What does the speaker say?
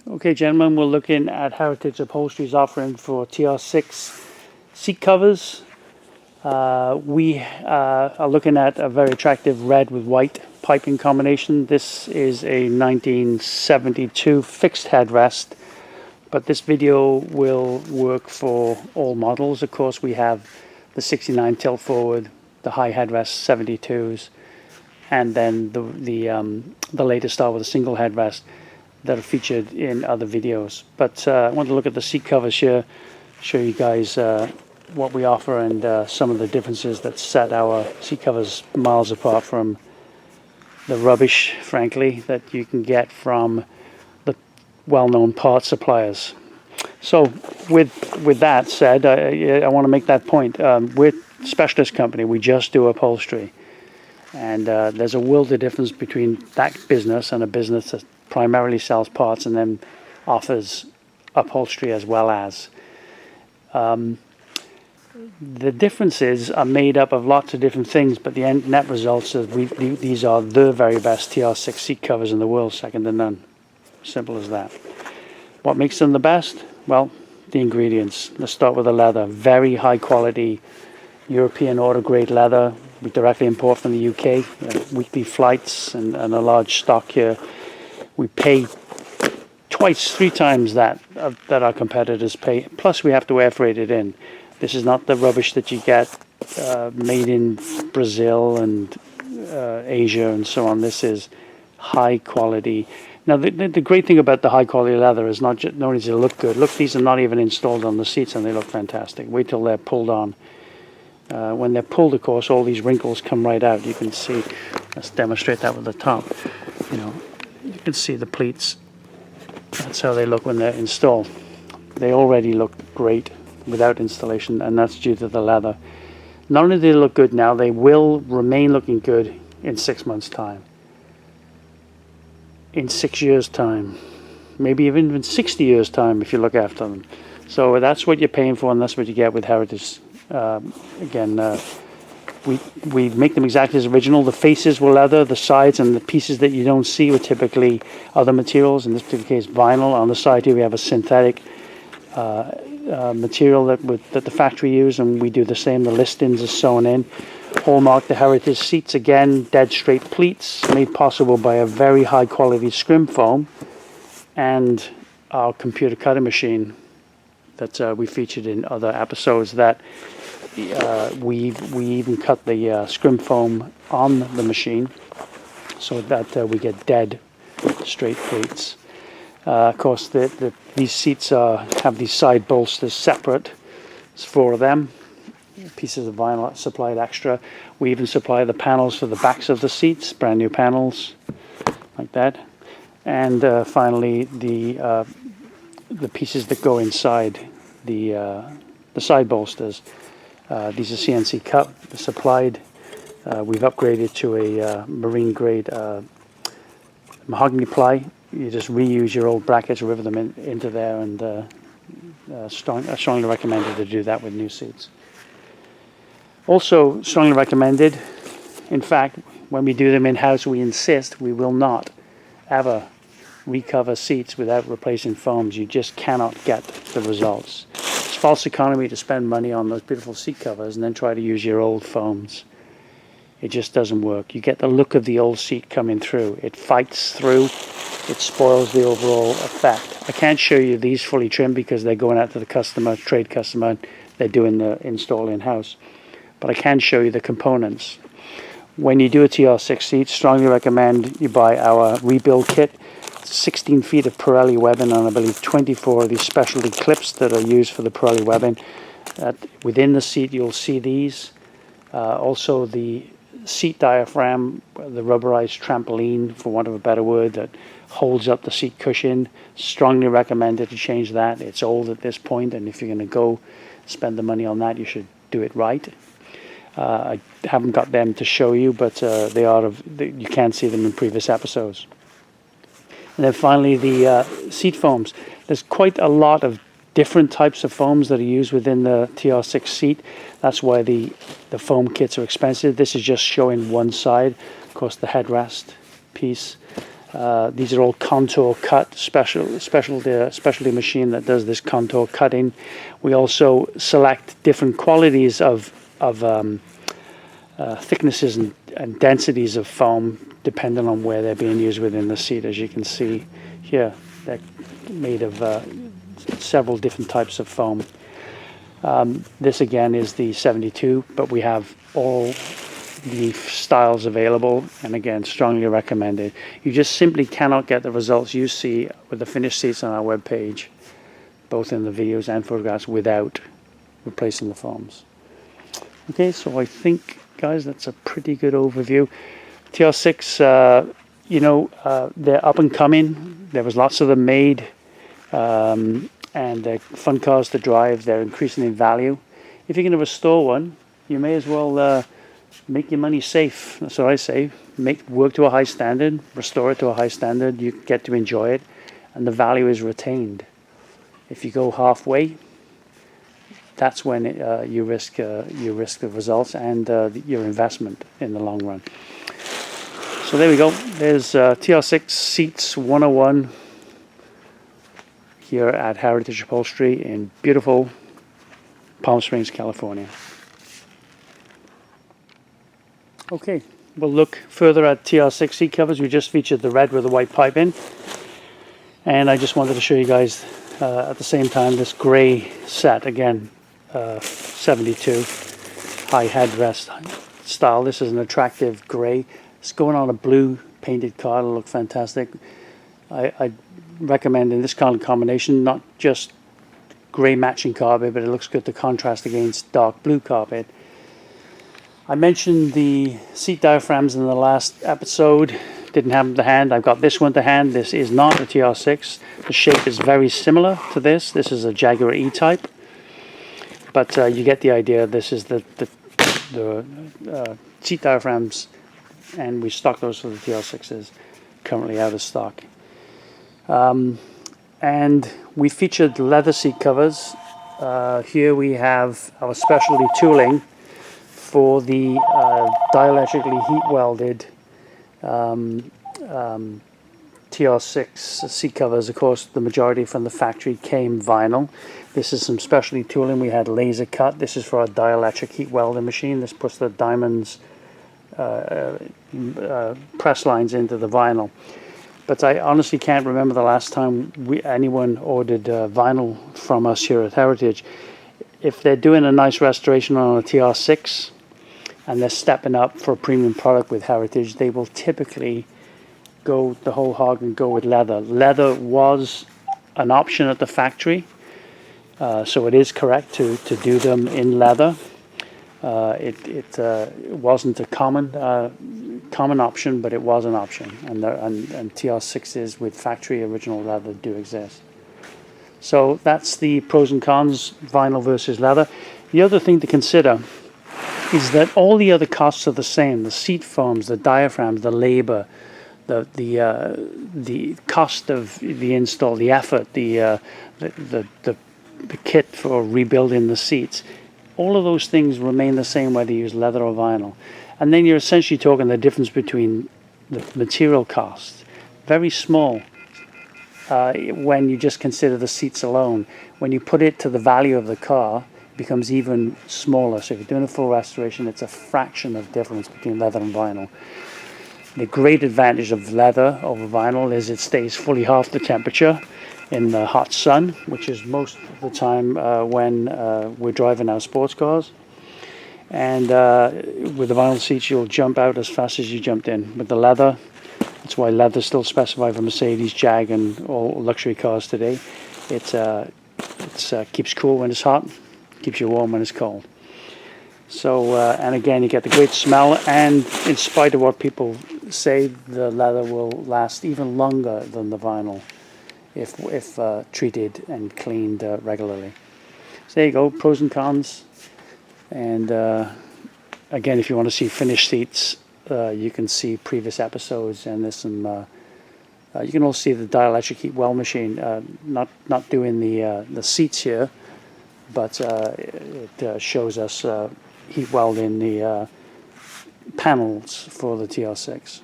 Okay, gentlemen, we're looking at Heritage Upholstery's offering for TR6 seat covers. We are looking at a very attractive red with white piping combination. This is a 1972 fixed headrest, but this video will work for all models. Of course, we have the 69 tilt forward, the high headrest 72s, and then the latest style with a single headrest that are featured in other videos. But I want to look at the seat covers here, show you guys what we offer and some of the differences that set our seat covers miles apart from the rubbish, frankly, that you can get from the well-known part suppliers. So with that said, I want to make that point. We're a specialist company. We just do upholstery. And there's a world of difference between that business and a business that primarily sells parts and then offers upholstery as well as. The differences are made up of lots of different things, but the net results is these are the very best TR6 seat covers in the world, second to none. Simple as that. What makes them the best? Well, the ingredients. Let's start with the leather. Very high quality European auto grade leather. We directly import from the UK. Weekly flights and a large stock here. We pay twice, 3 times that our competitors pay. Plus, we have to air freight it in. This is not the rubbish that you get made in Brazil and Asia and so on. This is high quality. Now, the great thing about the high quality leather is not only does it look good. Look, these are not even installed on the seats and they look fantastic. Wait till they're pulled on. When they're pulled, of course, all these wrinkles come right out. You can see. Let's demonstrate that with the top. You can see the pleats. That's how they look when they're installed. They already look great without installation, and that's due to the leather. Not only do they look good now, they will remain looking good in 6 months' time, in 6 years' time, maybe even in 60 years' time if you look after them. So that's what you're paying for, and that's what you get with Heritage. We make them exactly as original. The faces were leather, the sides and the pieces that you don't see were typically other materials. In this particular case, vinyl. On the side here we have a synthetic material that the factory used, and we do the same. The listings are sewn in. Hallmark, the Heritage seats, again, dead straight pleats, made possible by a very high quality scrim foam and our computer cutting machine that we featured in other episodes. That we even cut the scrim foam on the machine so that we get dead straight pleats. Of course, these seats have these side bolsters separate. There's 4 of them. Pieces of vinyl supplied extra. We even supply the panels for the backs of the seats, brand new panels like that. And finally, the pieces that go inside the side bolsters. These are CNC cut, supplied. We've upgraded to a marine grade mahogany ply. You just reuse your old brackets, rivet them into there, and strongly recommended to do that with new seats. Also strongly recommended, in fact, when we do them in-house, we insist we will not ever recover seats without replacing foams. You just cannot get the results. It's false economy to spend money on those beautiful seat covers and then try to use your old foams. It just doesn't work. You get the look of the old seat coming through. It fights through. It spoils the overall effect. I can't show you these fully trimmed because they're going out to the customer, trade customer. They're doing the install in-house. But I can show you the components. When you do a TR6 seat, strongly recommend you buy our rebuild kit. 16 feet of Pirelli webbing and I believe 24 of these specialty clips that are used for the Pirelli webbing. Within the seat you'll see these. Also the seat diaphragm, the rubberized trampoline, for want of a better word, that holds up the seat cushion. Strongly recommended to change that. It's old at this point, and if you're going to go spend the money on that, you should do it right. I haven't got them to show you, but you can see them in previous episodes. And then finally, the seat foams. There's quite a lot of different types of foams that are used within the TR6 seat. That's why the foam kits are expensive. This is just showing one side. Of course, the headrest piece. These are all contour cut, specialty machine that does this contour cutting. We also select different qualities of thicknesses and densities of foam depending on where they're being used within the seat. As you can see here, they're made of several different types of foam. This again is the 72, but we have all the styles available, and again, strongly recommended. You just simply cannot get the results you see with the finished seats on our webpage, both in the videos and photographs, without replacing the foams. Okay, so I think, guys, that's a pretty good overview. TR6, they're up and coming. There was lots of them made, and they're fun cars to drive. They're increasing in value. If you're going to restore one, you may as well make your money safe. That's what I say. Work to a high standard, restore it to a high standard. You get to enjoy it, and the value is retained. If you go halfway, that's when you risk the results and your investment in the long run. So there we go. There's TR6 Seats 101 here at Heritage Upholstery in beautiful Palm Springs, California. Okay, we'll look further at TR6 seat covers. We just featured the red with the white piping, and I just wanted to show you guys at the same time this grey set again, 72 high headrest style. This is an attractive grey. It's going on a blue painted car. It'll look fantastic. I recommend in this kind of combination, not just grey matching carpet, but it looks good to contrast against dark blue carpet. I mentioned the seat diaphragms in the last episode. Didn't have them to hand. I've got this one to hand. This is not a TR6. The shape is very similar to this. This is a Jaguar E-Type. But you get the idea. This is the seat diaphragms, and we stock those for the TR6s, currently out of stock. And we featured leather seat covers. Here we have our specialty tooling for the dielectrically heat welded TR6 seat covers. Of course, the majority from the factory came vinyl. This is some specialty tooling. We had laser cut. This is for our dielectric heat welding machine. This puts the diamonds press lines into the vinyl. But I honestly can't remember the last time anyone ordered vinyl from us here at Heritage. If they're doing a nice restoration on a TR6 and they're stepping up for a premium product with Heritage, they will typically go the whole hog and go with leather. Leather was an option at the factory, so it is correct to do them in leather. It wasn't a common option, but it was an option, and TR6s with factory original leather do exist. So that's the pros and cons, vinyl versus leather. The other thing to consider is that all the other costs are the same: the seat foams, the diaphragms, the labor, the cost of the install, the effort, the kit for rebuilding the seats. All of those things remain the same whether you use leather or vinyl. And then you're essentially talking the difference between the material costs. Very small when you just consider the seats alone. When you put it to the value of the car, it becomes even smaller. So if you're doing a full restoration, it's a fraction of difference between leather and vinyl. The great advantage of leather over vinyl is it stays fully half the temperature in the hot sun, which is most of the time when we're driving our sports cars. And with the vinyl seats, you'll jump out as fast as you jumped in. With the leather, that's why leather's still specified for Mercedes, Jag, and all luxury cars today. It keeps cool when it's hot, keeps you warm when it's cold. So, and again, you get the great smell, and in spite of what people say, the leather will last even longer than the vinyl if treated and cleaned regularly. So there you go, pros and cons. And again, if you want to see finished seats, you can see previous episodes, and there's some. You can also see the dielectric heat weld machine. Not doing the seats here, but it shows us heat welding the panels for the TR6.